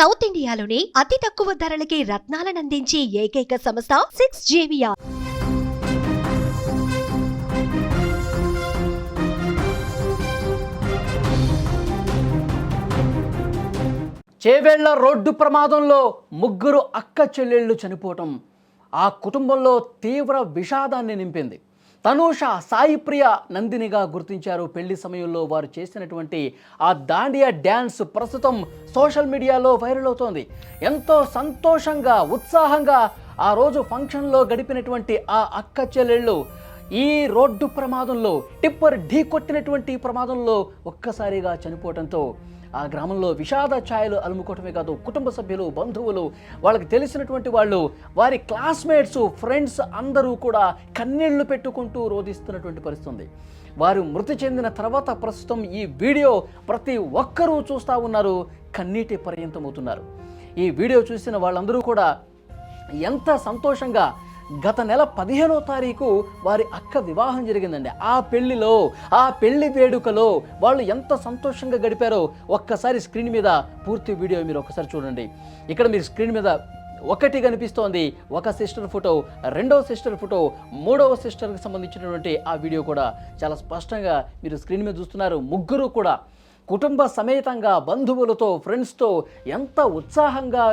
South ఇండియాలోని అతి తక్కువ ధరలకి రత్నాలనందించే ఏకైక సంస్థ 6JVR. చేవేళ్ల రోడ్డు ప్రమాదంలో ముగ్గురు అక్క చెల్లెళ్ళు చనిపోవటం ఆ కుటుంబంలో తీవ్ర విషాదాన్ని నింపింది. తనూష, సాయిప్రియ, నందినిగా గుర్తించారు. పెళ్లి సమయంలో వారు చేసినటువంటి ఆ దాండియా డ్యాన్స్ ప్రస్తుతం సోషల్ మీడియాలో వైరల్ అవుతోంది. ఎంతో సంతోషంగా, ఉత్సాహంగా ఆ రోజు ఫంక్షన్లో గడిపినటువంటి ఆ అక్క చెల్లెళ్ళు ఈ రోడ్డు ప్రమాదంలో, టిప్పర్ ఢీ కొట్టినటువంటి ప్రమాదంలో ఒక్కసారిగా చనిపోవడంతో ఆ గ్రామంలో విషాద ఛాయలు అలుముకోవటమే కాదు, కుటుంబ సభ్యులు, బంధువులు, వాళ్ళకి తెలిసినటువంటి వాళ్ళు, వారి క్లాస్మేట్స్, ఫ్రెండ్స్ అందరూ కూడా కన్నీళ్లు పెట్టుకుంటూ రోధిస్తున్నటువంటి పరిస్థితి. వారు మృతి చెందిన తర్వాత ప్రస్తుతం ఈ వీడియో ప్రతి ఒక్కరూ చూస్తూ ఉన్నారు, కన్నీటి పర్యంతమవుతున్నారు. ఈ వీడియో చూసిన వాళ్ళందరూ కూడా ఎంత సంతోషంగా, గత నెల 15వ తారీఖు వారి అక్క వివాహం జరిగిందండి. ఆ పెళ్లిలో, ఆ పెళ్లి వేడుకలో వాళ్ళు ఎంత సంతోషంగా గడిపారో ఒక్కసారి స్క్రీన్ మీద పూర్తి వీడియో మీరు ఒకసారి చూడండి. ఇక్కడ మీరు స్క్రీన్ మీద ఒకటి కనిపిస్తోంది, ఒక సిస్టర్ ఫోటో, రెండవ సిస్టర్ ఫోటో, మూడవ సిస్టర్కి సంబంధించినటువంటి ఆ వీడియో కూడా చాలా స్పష్టంగా మీరు స్క్రీన్ మీద చూస్తున్నారు. ముగ్గురు కూడా కుటుంబ సమేతంగా, బంధువులతో, ఫ్రెండ్స్తో ఎంత ఉత్సాహంగా,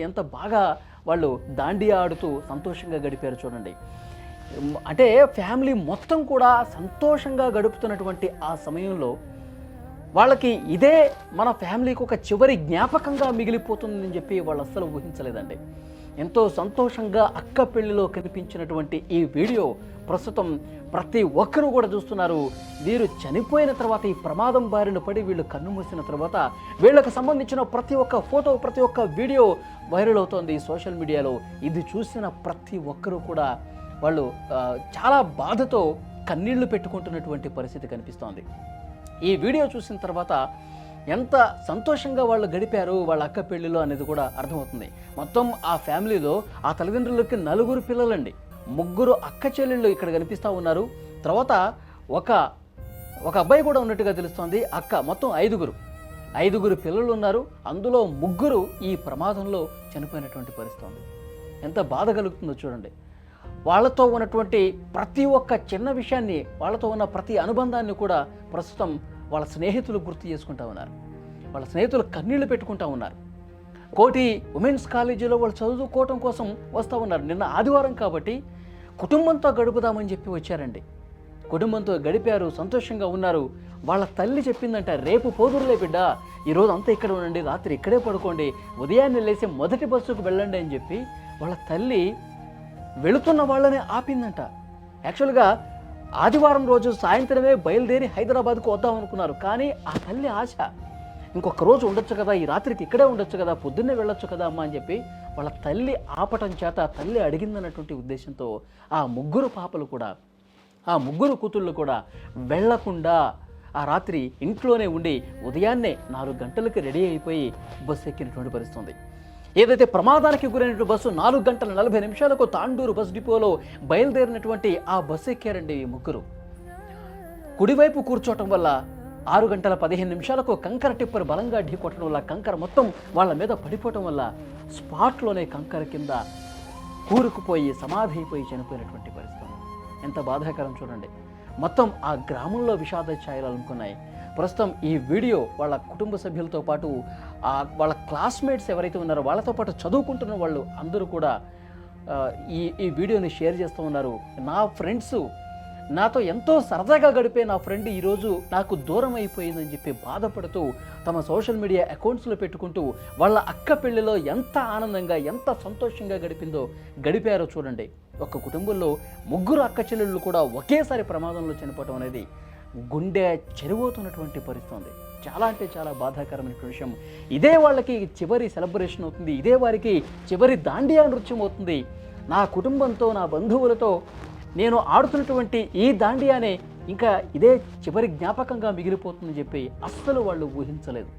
ఎంత బాగా వాళ్ళు దాండియా ఆడుతూ సంతోషంగా గడిపారు చూడండి. అంటే ఫ్యామిలీ మొత్తం కూడా సంతోషంగా గడుపుతున్నటువంటి ఆ సమయంలో వాళ్ళకి ఇదే మన ఫ్యామిలీకి ఒక చివరి జ్ఞాపకంగా మిగిలిపోతుందని చెప్పి వాళ్ళు అస్సలు ఊహించలేదండి. ఎంతో సంతోషంగా అక్క పెళ్లిలో కనిపించినటువంటి ఈ వీడియో ప్రస్తుతం ప్రతి ఒక్కరూ కూడా చూస్తున్నారు. వీరు చనిపోయిన తర్వాత, ఈ ప్రమాదం బారిన పడి వీళ్ళు కన్ను మూసిన తర్వాత వీళ్ళకి సంబంధించిన ప్రతి ఒక్క ఫోటో, ప్రతి ఒక్క వీడియో వైరల్ అవుతోంది సోషల్ మీడియాలో. ఇది చూసిన ప్రతి ఒక్కరూ కూడా వాళ్ళు చాలా బాధతో కన్నీళ్లు పెట్టుకుంటున్నటువంటి పరిస్థితి కనిపిస్తోంది. ఈ వీడియో చూసిన తర్వాత ఎంత సంతోషంగా వాళ్ళు గడిపారు వాళ్ళ అక్క పెళ్లిలో అనేది కూడా అర్థమవుతుంది. మొత్తం ఆ ఫ్యామిలీలో ఆ తల్లిదండ్రులకి 4 పిల్లలండి. 3 అక్క చెల్లెళ్ళు ఇక్కడ కనిపిస్తూ ఉన్నారు. తర్వాత ఒక అబ్బాయి కూడా ఉన్నట్టుగా తెలుస్తోంది. అక్క, మొత్తం 5 పిల్లలు ఉన్నారు. అందులో 3 ఈ ప్రమాదంలో చనిపోయినటువంటి పరిస్థితి. ఎంత బాధ కలుగుతుందో చూడండి. వాళ్ళతో ఉన్నటువంటి ప్రతి ఒక్క చిన్న విషయాన్ని, వాళ్ళతో ఉన్న ప్రతి అనుబంధాన్ని కూడా ప్రస్తుతం వాళ్ళ స్నేహితులు గుర్తు చేసుకుంటూ ఉన్నారు. వాళ్ళ స్నేహితులు కన్నీళ్లు పెట్టుకుంటూ ఉన్నారు. కోటి ఉమెన్స్ కాలేజీలో వాళ్ళు చదువుకోవటం కోసం వస్తూ ఉన్నారు. నిన్న ఆదివారం కాబట్టి కుటుంబంతో గడుపుదామని చెప్పి వచ్చారండి. కుటుంబంతో గడిపారు, సంతోషంగా ఉన్నారు. వాళ్ళ తల్లి చెప్పిందంట, రేపు పోదురులే బిడ్డ, ఈరోజు అంతా ఇక్కడ ఉండండి, రాత్రి ఇక్కడే పడుకోండి, ఉదయాన్నే లేచి మొదటి బస్సుకు వెళ్ళండి అని చెప్పి వాళ్ళ తల్లి వెళుతున్న వాళ్ళని ఆపిందంట. యాక్చువల్గా ఆదివారం రోజు సాయంత్రమే బయలుదేరి హైదరాబాద్కు వద్దాం అనుకున్నారు. కానీ ఆ తల్లి ఆశ, ఇంకొక రోజు ఉండొచ్చు కదా, ఈ రాత్రికి ఇక్కడే ఉండొచ్చు కదా, పొద్దున్నే వెళ్ళొచ్చు కదా అమ్మ అని చెప్పి వాళ్ళ తల్లి ఆపటం చేత, తల్లి అడిగిందన్నటువంటి ఉద్దేశంతో ఆ 3 పాపలు కూడా, ఆ 3 కూతుళ్ళు కూడా వెళ్లకుండా ఆ రాత్రి ఇంట్లోనే ఉండి ఉదయాన్నే 4 గంటలకి రెడీ అయిపోయి బస్సు ఎక్కినటువంటి పరిస్థితి. ఏదైతే ప్రమాదానికి గురైనటువంటి బస్సు 4 గంటల 40 నిమిషాలకు తాండూరు బస్ డిపోలో బయలుదేరినటువంటి ఆ బస్సు ఎక్కారండి ఈ 3. కుడివైపు కూర్చోవటం వల్ల 6 గంటల 15 నిమిషాలకు కంకర టిప్పర్ బలంగా ఢీకొట్టడం వల్ల కంకర మొత్తం వాళ్ళ మీద పడిపోవటం వల్ల స్పాట్లోనే కంకర కింద కూరుకుపోయి సమాధి అయిపోయి చనిపోయినటువంటి పరిస్థితి. ఎంత బాధాకరం చూడండి. మొత్తం ఆ గ్రామంలో విషాద ఛాయలు అలుముకున్నాయి. ప్రస్తుతం ఈ వీడియో వాళ్ళ కుటుంబ సభ్యులతో పాటు వాళ్ళ క్లాస్మేట్స్ ఎవరైతే ఉన్నారో వాళ్ళతో పాటు చదువుకుంటున్న వాళ్ళు అందరూ కూడా ఈ వీడియోని షేర్ చేస్తూ ఉన్నారు. నా ఫ్రెండ్స్, నాతో ఎంతో సరదాగా గడిపే నా ఫ్రెండ్ ఈరోజు నాకు దూరం అయిపోయిందని చెప్పి బాధపడుతూ తమ సోషల్ మీడియా అకౌంట్స్లో పెట్టుకుంటూ వాళ్ళ అక్క పెళ్లిలో ఎంత ఆనందంగా, ఎంత సంతోషంగా గడిపారో చూడండి. ఒక కుటుంబంలో 3 అక్క చెల్లెళ్ళు కూడా ఒకేసారి ప్రమాదంలో చనిపోవటం అనేది గుండె చెరువవుతున్నటువంటి పరిస్థితి. చాలా అంటే చాలా బాధాకరమైనటువంటి విషయం. ఇదే వాళ్ళకి చివరి సెలబ్రేషన్ అవుతుంది, ఇదే వారికి చివరి దాండియా నృత్యం అవుతుంది. నా కుటుంబంతో, నా బంధువులతో నేను ఆడుతున్నటువంటి ఈ దాండియానే ఇంకా ఇదే చివరి జ్ఞాపకంగా మిగిలిపోతుందని చెప్పి అస్సలు వాళ్ళు ఊహించలేదు.